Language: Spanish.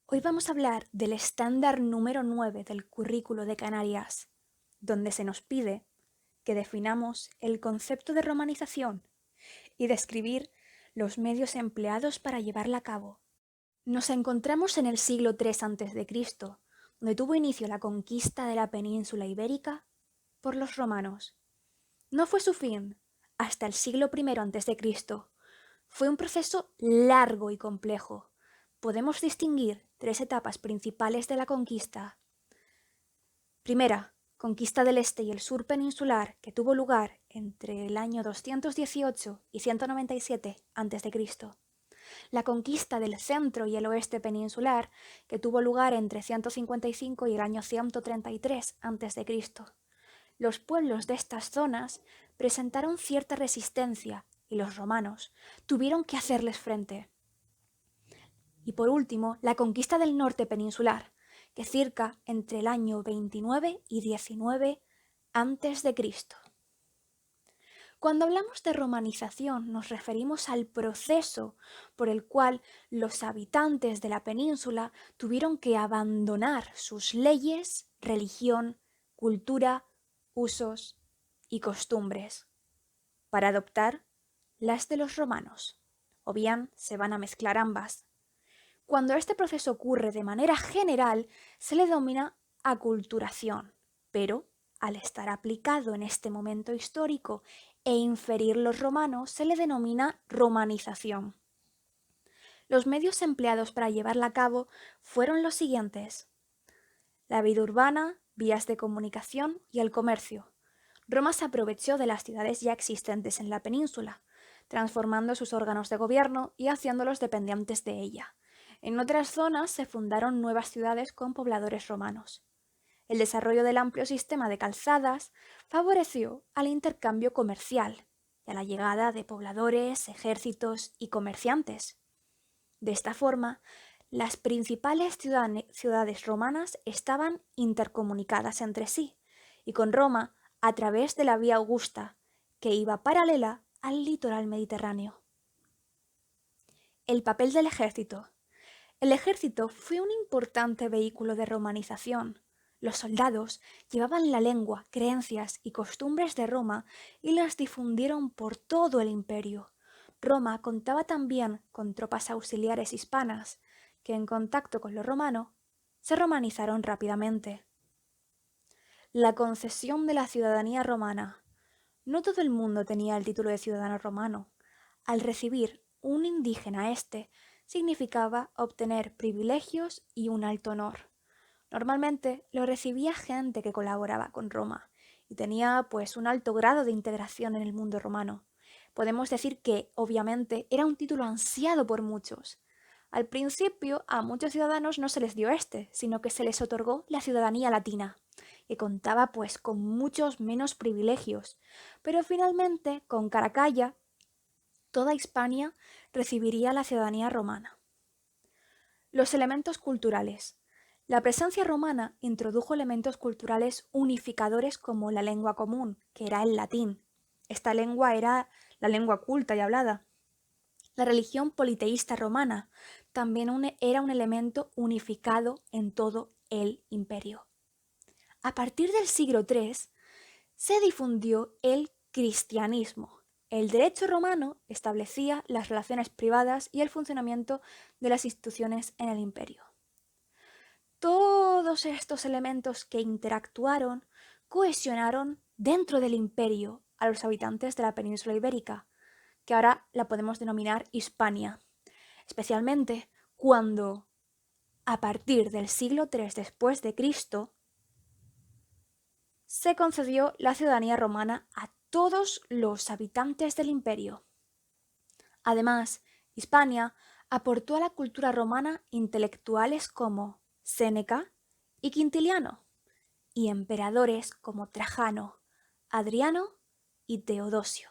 Hoy vamos a hablar del estándar número 9 del currículo de Canarias, donde se nos pide que definamos el concepto de romanización y describir los medios empleados para llevarla a cabo. Nos encontramos en el siglo III a.C., donde tuvo inicio la conquista de la península ibérica por los romanos. No fue su fin hasta el siglo I a.C. Fue un proceso largo y complejo. Podemos distinguir tres etapas principales de la conquista. Primera, conquista del este y el sur peninsular, que tuvo lugar entre el año 218 y 197 a.C. La conquista del centro y el oeste peninsular, que tuvo lugar entre 155 y el año 133 a.C. Los pueblos de estas zonas presentaron cierta resistencia y los romanos tuvieron que hacerles frente. Y por último, la conquista del norte peninsular, que circa entre el año 29 y 19 a.C. Cuando hablamos de romanización nos referimos al proceso por el cual los habitantes de la península tuvieron que abandonar sus leyes, religión, cultura, usos y costumbres para adoptar las de los romanos, o bien se van a mezclar ambas. Cuando este proceso ocurre de manera general, se le denomina aculturación, pero al estar aplicado en este momento histórico e inferir los romanos, se le denomina romanización. Los medios empleados para llevarla a cabo fueron los siguientes: la vida urbana, vías de comunicación y el comercio. Roma se aprovechó de las ciudades ya existentes en la península, transformando sus órganos de gobierno y haciéndolos dependientes de ella. En otras zonas se fundaron nuevas ciudades con pobladores romanos. El desarrollo del amplio sistema de calzadas favoreció al intercambio comercial y a la llegada de pobladores, ejércitos y comerciantes. De esta forma, las principales ciudades romanas estaban intercomunicadas entre sí, y con Roma a través de la Vía Augusta, que iba paralela al litoral mediterráneo. El papel del ejército. El ejército fue un importante vehículo de romanización. Los soldados llevaban la lengua, creencias y costumbres de Roma y las difundieron por todo el imperio. Roma contaba también con tropas auxiliares hispanas, que en contacto con lo romano, se romanizaron rápidamente. La concesión de la ciudadanía romana. No todo el mundo tenía el título de ciudadano romano. Al recibir un indígena significaba obtener privilegios y un alto honor. Normalmente lo recibía gente que colaboraba con Roma y tenía pues un alto grado de integración en el mundo romano. Podemos decir que, obviamente, era un título ansiado por muchos. Al principio, a muchos ciudadanos no se les dio sino que se les otorgó la ciudadanía latina, que contaba pues con muchos menos privilegios, pero finalmente, con Caracalla, toda Hispania recibiría la ciudadanía romana. Los elementos culturales. La presencia romana introdujo elementos culturales unificadores como la lengua común, que era el latín. Esta lengua era la lengua culta y hablada. La religión politeísta romana también era un elemento unificado en todo el imperio. A partir del siglo III se difundió el cristianismo. El derecho romano establecía las relaciones privadas y el funcionamiento de las instituciones en el imperio. Todos estos elementos que interactuaron cohesionaron dentro del imperio a los habitantes de la península ibérica, que ahora la podemos denominar Hispania, especialmente cuando, a partir del siglo III después de Cristo, se concedió la ciudadanía romana a todos los habitantes del imperio. Además, Hispania aportó a la cultura romana intelectuales como Séneca y Quintiliano, y emperadores como Trajano, Adriano y Teodosio.